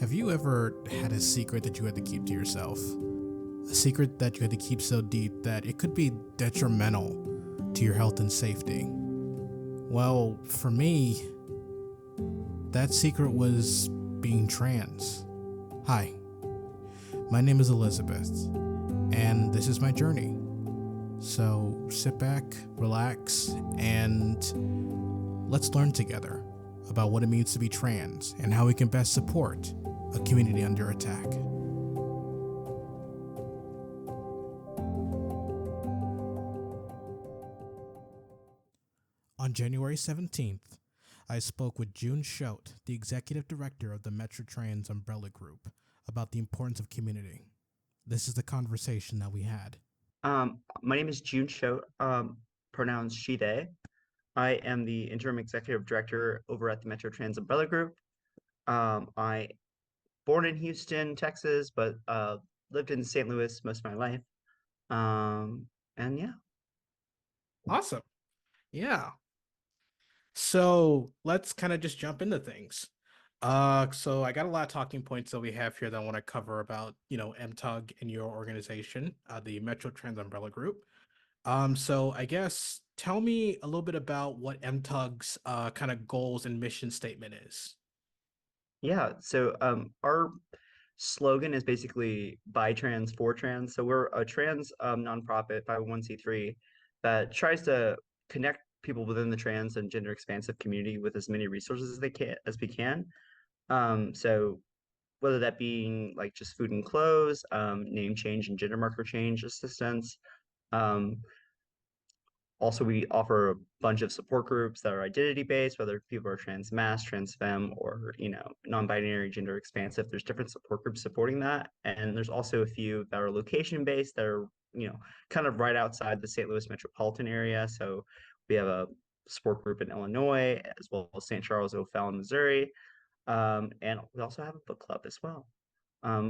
Have you ever had a secret that you had to keep to yourself? A secret that you had to keep so deep that it could be detrimental to your health and safety? Well, for me, that secret was being trans. Hi, my name is Elizabeth, and this is my journey. So sit back, relax, and let's learn together about what it means to be trans and how we can best support a community under attack. On January 17th, I spoke with June Choate, the executive director of the Metro Trans Umbrella Group, about the importance of community. This is the conversation that we had. My name is June Choate, pronouns she, they. I am the interim executive director over at the Metro Trans Umbrella Group. I born in Houston, Texas, but lived in St. Louis most of my life. And yeah. Awesome. Yeah. So let's kind of just jump into things. So I got a lot of talking points that we have here that I want to cover about, MTUG and your organization, the Metro Trans Umbrella Group. So I guess tell me a little bit about what MTUG's kind of goals and mission statement is. Yeah. So our slogan is basically by trans for trans. So we're a trans nonprofit 501(c)(3) that tries to connect people within the trans and gender expansive community with as many resources as we can. So whether that being like just food and clothes, name change and gender marker change assistance. Um, Also, we offer a bunch of support groups that are identity based, whether people are trans mass, trans femme, or non-binary, gender expansive. There's different support groups supporting that, and there's also a few that are location based that are kind of right outside the St. Louis metropolitan area. So we have a support group in Illinois as well as St. Charles, O'Fallon, Missouri, and we also have a book club as well.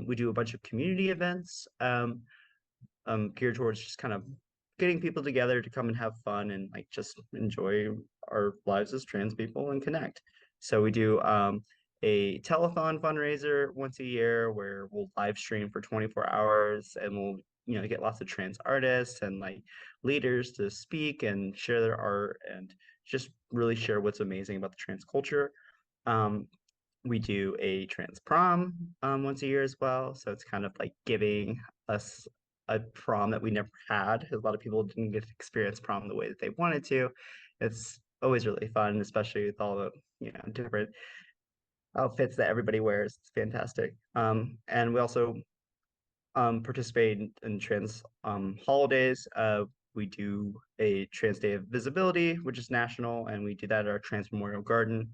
We do a bunch of community events geared towards just kind of getting people together to come and have fun and like just enjoy our lives as trans people and connect. So we do a telethon fundraiser once a year where we'll live stream for 24 hours and we'll get lots of trans artists and like leaders to speak and share their art and just really share what's amazing about the trans culture. Um, we do a trans prom once a year as well. So it's kind of like giving us a prom that we never had. A lot of people didn't get to experience prom the way that they wanted to. It's always really fun, especially with all the different outfits that everybody wears. It's fantastic. And we also participate in trans holidays. We do a Trans Day of Visibility, which is national, and we do that at our Trans Memorial Garden.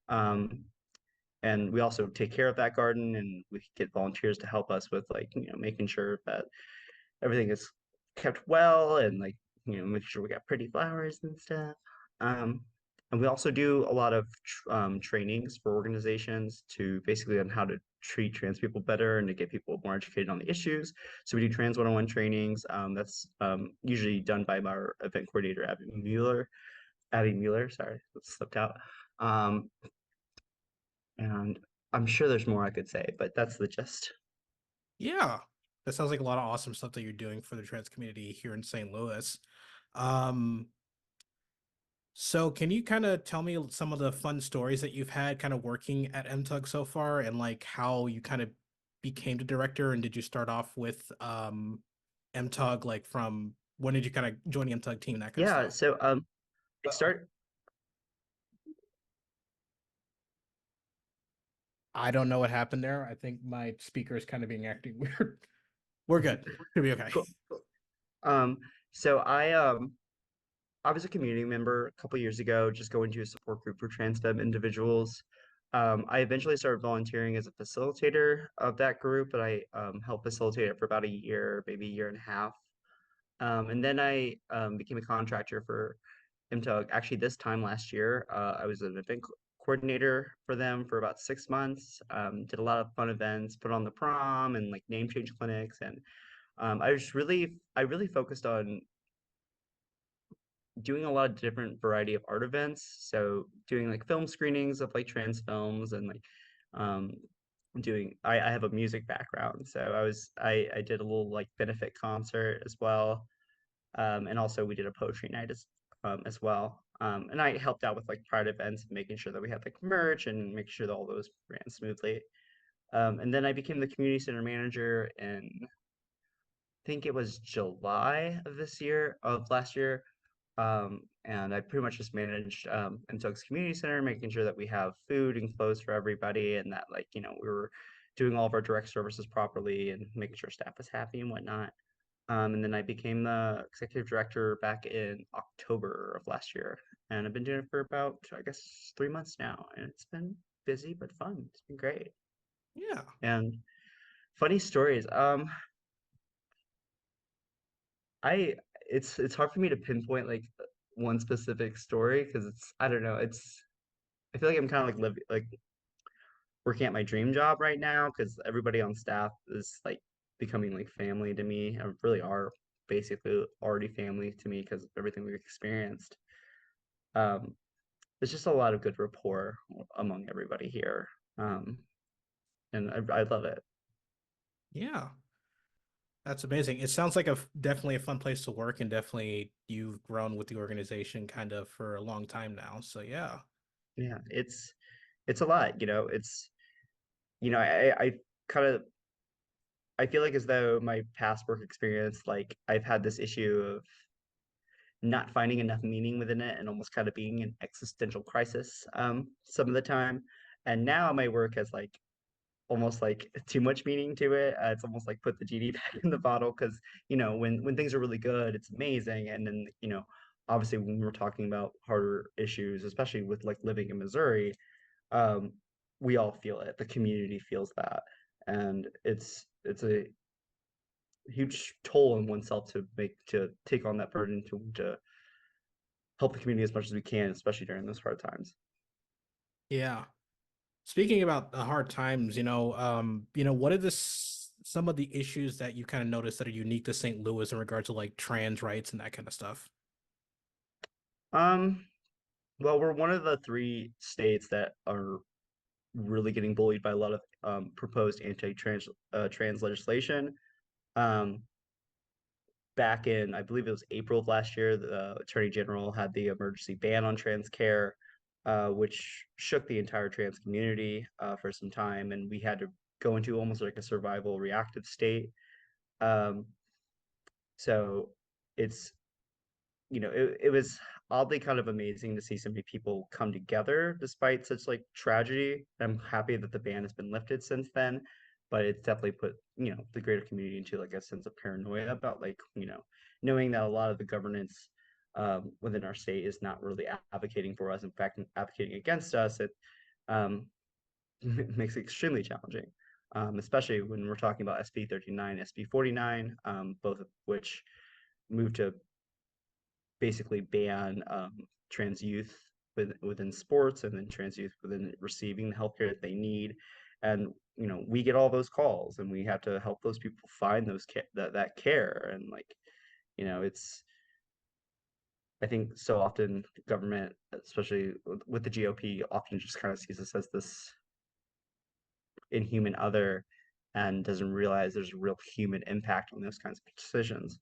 Um, and we also take care of that garden and we get volunteers to help us with like making sure that everything is kept well and like making sure we got pretty flowers and stuff. um and we also do a lot of trainings for organizations to basically on how to treat trans people better and to get people more educated on the issues. So we do trans 101 trainings. That's usually done by our event coordinator Abby Mueller, sorry, that slipped out. And I'm sure there's more I could say, but that's the gist. Yeah, that sounds like a lot of awesome stuff that you're doing for the trans community here in St. Louis. Um, so can you kind of tell me some of the fun stories that you've had kind of working at MTUG so far and like how you kind of became the director and did you start off with MTUG like from when did you kind of join the MTUG team and that kind of Yeah, stuff? so I start I don't know what happened there. I think my speaker is kind of being acting weird. We're good. Should be okay. cool. Um, so I was a community member a couple years ago, just going to a support group for trans femme individuals. I eventually started volunteering as a facilitator of that group, but I helped facilitate it for about a year, maybe a year and a half. And then I became a contractor for MTUG. Actually, this time last year, I was an event coordinator for them for about 6 months. Did a lot of fun events, put on the prom and like name change clinics, and I really focused on doing a lot of different variety of art events. So doing like film screenings of like trans films and like um, doing I have a music background, so I did a little like benefit concert as well. And also we did a poetry night as well. And I helped out with like pride events, making sure that we had like merch and making sure that all those ran smoothly. And then I became the community center manager in think it was July of last year. And I pretty much just managed MTUG's community center, making sure that we have food and clothes for everybody, and that like we were doing all of our direct services properly and making sure staff was happy and whatnot. And then I became the executive director back in October of last year, and I've been doing it for about I guess 3 months now, and it's been busy but fun. It's been great. Yeah. And funny stories. I it's hard for me to pinpoint like one specific story because it's I don't know. I feel like I'm kind of like working at my dream job right now because everybody on staff is like becoming like family to me. I really are basically already family to me because of everything we've experienced. Um, there's just a lot of good rapport among everybody here, um, and I love it. Yeah. That's amazing. It sounds like definitely a fun place to work, and definitely you've grown with the organization kind of for a long time now. So yeah. Yeah, it's a lot. I kind of I feel like as though my past work experience, like I've had this issue of not finding enough meaning within it and almost kind of being an existential crisis some of the time. And now my work has like almost like too much meaning to it. It's almost like put the genie back in the bottle because when things are really good, it's amazing. And then obviously when we're talking about harder issues, especially with like living in Missouri, um, we all feel it. The community feels that, and it's a huge toll on oneself to take on that burden to help the community as much as we can, especially during those hard times. Yeah. Speaking about the hard times, what are some of the issues that you kind of notice that are unique to St. Louis in regards to like trans rights and that kind of stuff? Um, well, we're one of the three states that are really getting bullied by a lot of proposed trans legislation. Um, Back in, I believe it was April of last year, the Attorney General had the emergency ban on trans care, which shook the entire trans community for some time, and we had to go into almost like a survival reactive state. Um, so it's it was oddly kind of amazing to see so many people come together despite such like tragedy. I'm happy that the ban has been lifted since then, but it's definitely put, the greater community into like a sense of paranoia about like, knowing that a lot of the governance within our state is not really advocating for us, in fact, advocating against us. It um, makes it extremely challenging. Especially when we're talking about SB 39, SB 49, both of which move to basically ban trans youth within sports and then trans youth within receiving the healthcare that they need. And we get all those calls and we have to help those people find that care. And like it's I think so often government, especially with the GOP, often just kind of sees us as this inhuman other and doesn't realize there's a real human impact on those kinds of decisions.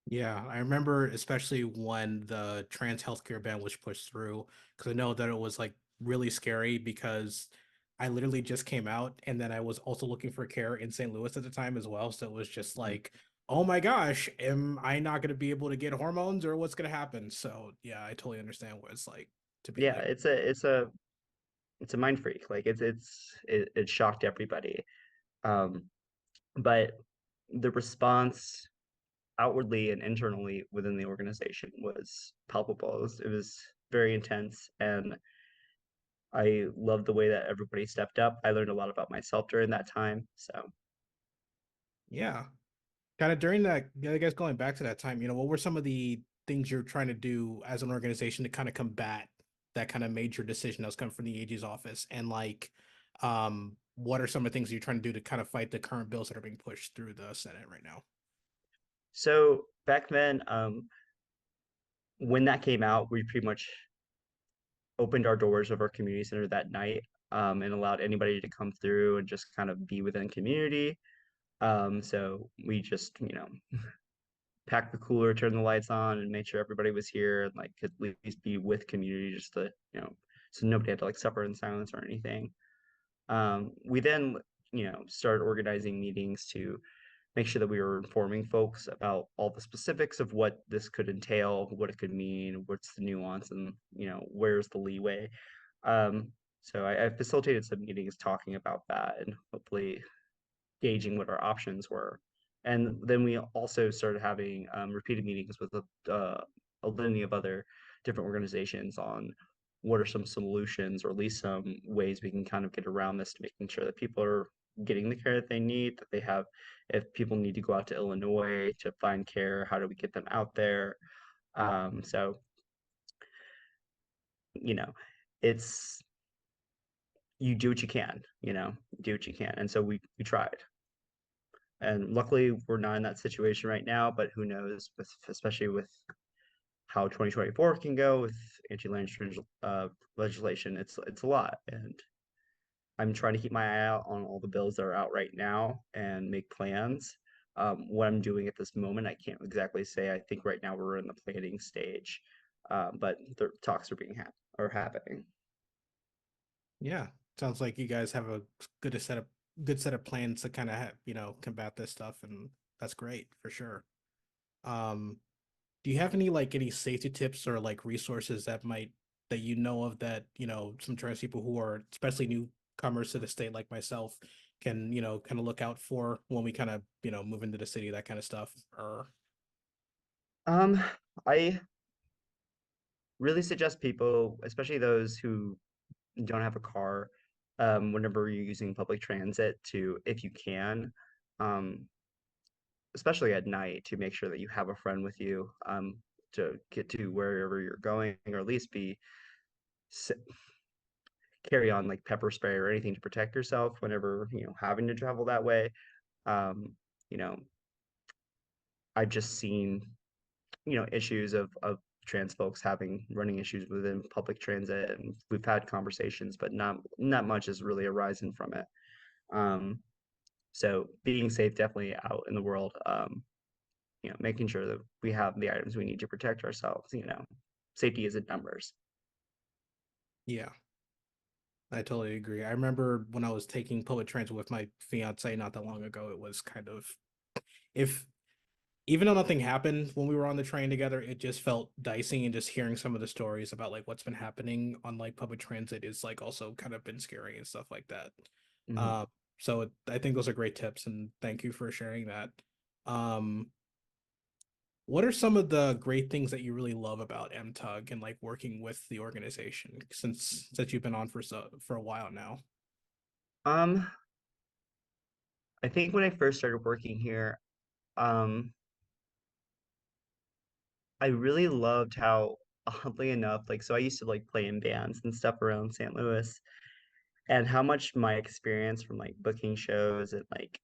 Yeah, I remember especially when the trans healthcare ban was pushed through, because I know that it was like really scary because I literally just came out and then I was also looking for care in St. Louis at the time as well. So it was just like, oh my gosh, am I not going to be able to get hormones or what's going to happen? So yeah, I totally understand what it's like to be Yeah, like, it's a mind freak. Like it shocked everybody. Um, but the response outwardly and internally within the organization was palpable. It was very intense, and I loved the way that everybody stepped up. I learned a lot about myself during that time. So, yeah. Kind of during that, I guess going back to that time, what were some of the things you're trying to do as an organization to kind of combat that kind of major decision that was coming from the AG's office? And like, what are some of the things you're trying to do to kind of fight the current bills that are being pushed through the Senate right now? so back then, when that came out, we pretty much opened our doors of our community center that night. and allowed anybody to come through and just kind of be within community. So we just, packed the cooler, turned the lights on, and made sure everybody was here and like could at least be with community just to, so nobody had to like suffer in silence or anything. We then, started organizing meetings to make sure that we were informing folks about all the specifics of what this could entail, what it could mean, what's the nuance, and where's the leeway. So I facilitated some meetings talking about that, and hopefully gauging what our options were. And then we also started having repeated meetings with a litany of other different organizations on what are some solutions or at least some ways we can kind of get around this to making sure that people are getting the care that they need, that they have, if people need to go out to Illinois to find care, how do we get them out there? So, you know, it's, you do what you can, do what you can. And so we tried. And luckily, we're not in that situation right now, but who knows, especially with how 2024 can go with anti-land legislation, it's a lot. And I'm trying to keep my eye out on all the bills that are out right now and make plans. What I'm doing at this moment, I can't exactly say. I think right now we're in the planning stage, but the talks are are happening. Yeah, sounds like you guys have a good set of plans to kind of combat this stuff, and that's great for sure. Um, do you have any safety tips or like resources that you know of that some trans people who are especially newcomers to the state like myself can kind of look out for when we kind of move into the city, that kind of stuff? Or Um, I really suggest people, especially those who don't have a car, whenever you're using public transit, to, if you can, um, especially at night, to make sure that you have a friend with you, to get to wherever you're going, or at least carry on like pepper spray or anything to protect yourself whenever having to travel that way. Um, you know, I've just seen issues of trans folks having running issues within public transit, and we've had conversations, but not much has really arisen from it. Um, so being safe definitely out in the world, making sure that we have the items we need to protect ourselves, safety is in numbers. yeah, I totally agree. I remember when I was taking public transit with my fiance not that long ago, it was kind of, if even though nothing happened when we were on the train together, it just felt dicey, and just hearing some of the stories about like what's been happening on like public transit is like also kind of been scary and stuff like that. Mhm. Um, I think those are great tips, and thank you for sharing that. Um, what are some of the great things that you really love about MTUG and like working with the organization since you've been on for a while now? Um, I think when I first started working here, um, I really loved how, oddly enough, like, so I used to like play in bands and stuff around St. Louis, and how much my experience from like booking shows and like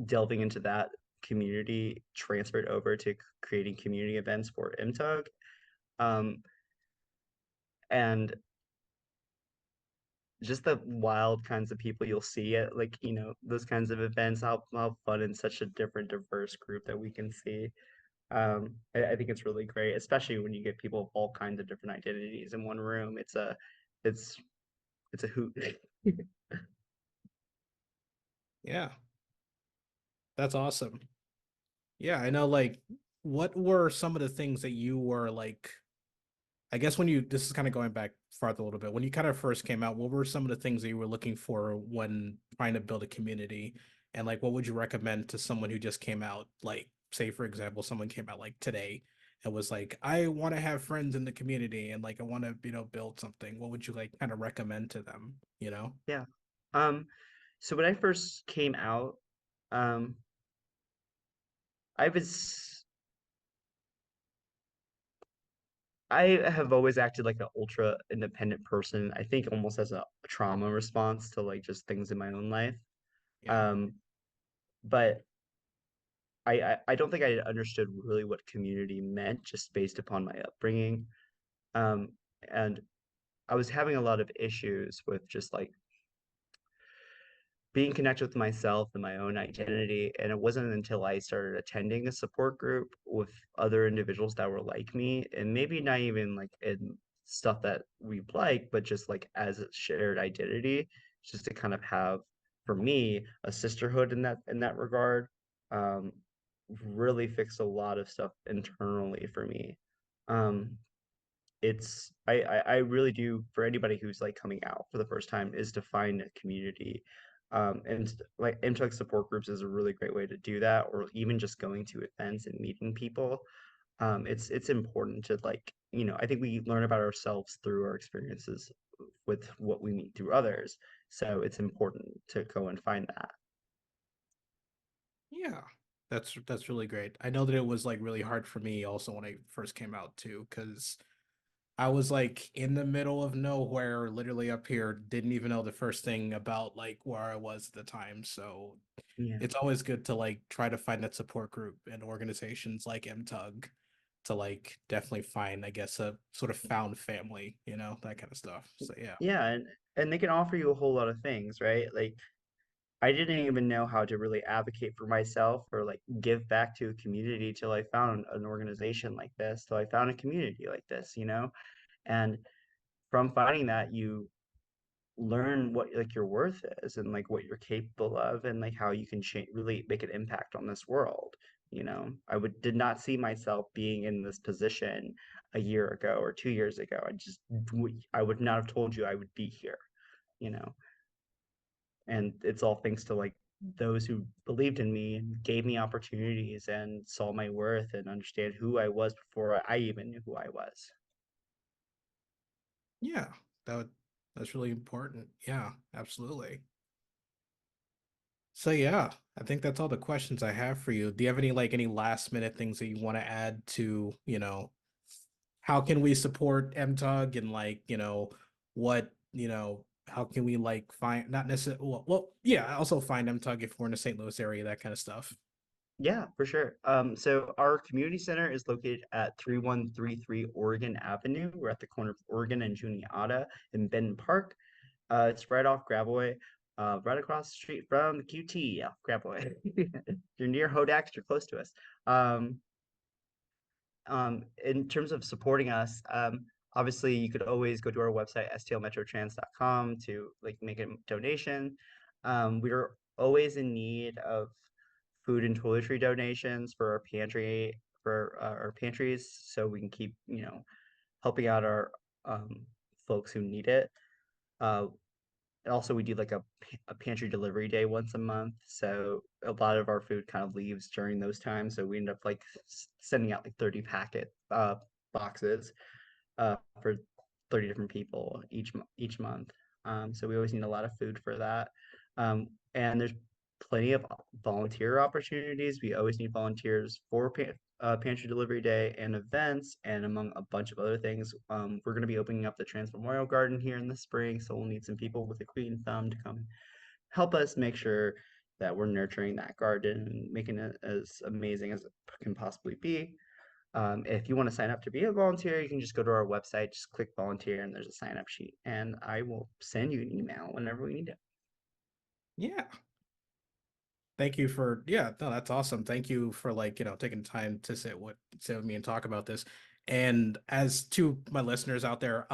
delving into that community transferred over to creating community events for MTUG. Um, and just the wild kinds of people you'll see at like, those kinds of events, how fun and such a different, diverse group that we can see. I think it's really great, especially when you get people of all kinds of different identities in one room. It's it's a hoot. Yeah, that's awesome. Yeah, I know. Like, what were some of the things that you were like? I guess when this is kind of going back farther a little bit, when you kind of first came out, what were some of the things that you were looking for when trying to build a community? And like, what would you recommend to someone who just came out? Like, say, for example, someone came out like today and was like, I want to have friends in the community and like, I want to, build something. What would you like kind of recommend to them, you know? Yeah. Um, so when I first came out, um, I was I have always acted like an ultra independent person. I think almost as a trauma response to like just things in my own life. Yeah. Um, but I don't think I understood really what community meant just based upon my upbringing. And I was having a lot of issues with just like being connected with myself and my own identity. And it wasn't until I started attending a support group with other individuals that were like me, and maybe not even like in stuff that we like, but just like as a shared identity, just to kind of have, for me, a sisterhood in that regard. Um, really fixed a lot of stuff internally for me. Um, it's I really do, for anybody who's like coming out for the first time, is to find a community, and like MTUG support groups is a really great way to do that, or even just going to events and meeting people. It's important to, like, I think we learn about ourselves through our experiences with what we meet through others, so it's important to go and find that. Yeah, that's really great. I know that it was like really hard for me also when I first came out too, because I was like in the middle of nowhere, literally up here, didn't even know the first thing about like where I was at the time. So Yeah. it's always good to like try to find that support group and organizations like MTUG to like definitely find, I guess, a sort of found family, that kind of stuff. So yeah. Yeah, and they can offer you a whole lot of things, right? Like, I didn't even know how to really advocate for myself or like give back to a community till I found an organization like this, till I found a community like this. And from finding that, you learn what like your worth is, and like what you're capable of, and like how you can change, really make an impact on this world. I would did not see myself being in this position a year ago or 2 years ago. I would not have told you I would be here, you know and it's all thanks to like those who believed in me and gave me opportunities and saw my worth and understand who I was before I even knew who I was. Yeah, that's really important. Yeah, absolutely. So yeah, I think that's all the questions I have for you. Do you have any last minute things that you want to add to, how can we support MTUG and like, what, how can we like find not necessarily yeah, also find MTUG if we're in the St. Louis area, that kind of stuff. Yeah, for sure. So our community center is located at 3133 Oregon Avenue. We're at the corner of Oregon and Juniata in Benton Park. It's right off Gravois, right across the street from the QT off Gravois. You're near Hodax, you're close to us. Um, in terms of supporting us, obviously you could always go to our website, stlmetrotrans.com, to like make a donation. We're always in need of food and toiletry donations for our pantry, for our pantries, so we can keep, helping out our folks who need it. Uh, and also, we do like a pantry delivery day once a month. So a lot of our food kind of leaves during those times. So we end up like sending out like 30 packet boxes for 30 different people each month. So we always need a lot of food for that. And there's plenty of volunteer opportunities. We always need volunteers for pantry delivery day and events, and among a bunch of other things. We're going to be opening up the Trans Memorial Garden here in the spring, so we'll need some people with a queen thumb to come help us make sure that we're nurturing that garden and making it as amazing as it can possibly be. If you want to sign up to be a volunteer, you can just go to our website, just click volunteer, and there's a sign up sheet, and I will send you an email whenever we need it. Yeah. Thank you for, yeah, no, that's awesome. Thank you for like, taking time to sit with me and talk about this. And as to my listeners out there,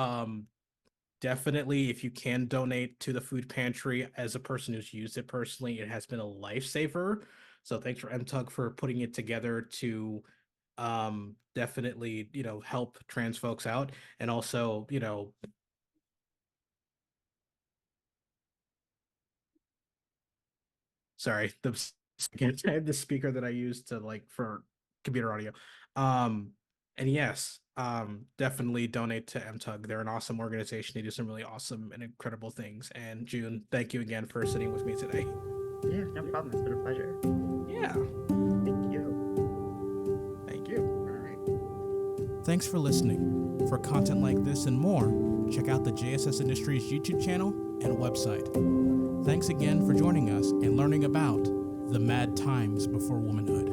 definitely if you can donate to the food pantry, as a person who's used it personally, it has been a lifesaver. So thanks for MTUG for putting it together to definitely, help trans folks out. And also, sorry, the speaker that I use to like for computer audio. Um, and yes, definitely donate to MTUG. They're an awesome organization. They do some really awesome and incredible things. And June, thank you again for sitting with me today. Yeah, no problem. It's been a pleasure. Yeah, Thank you. thank you. All right. Thanks for listening. For content like this and more, check out the JSS Industries YouTube channel and website. Thanks again for joining us and learning about the mad times before womanhood.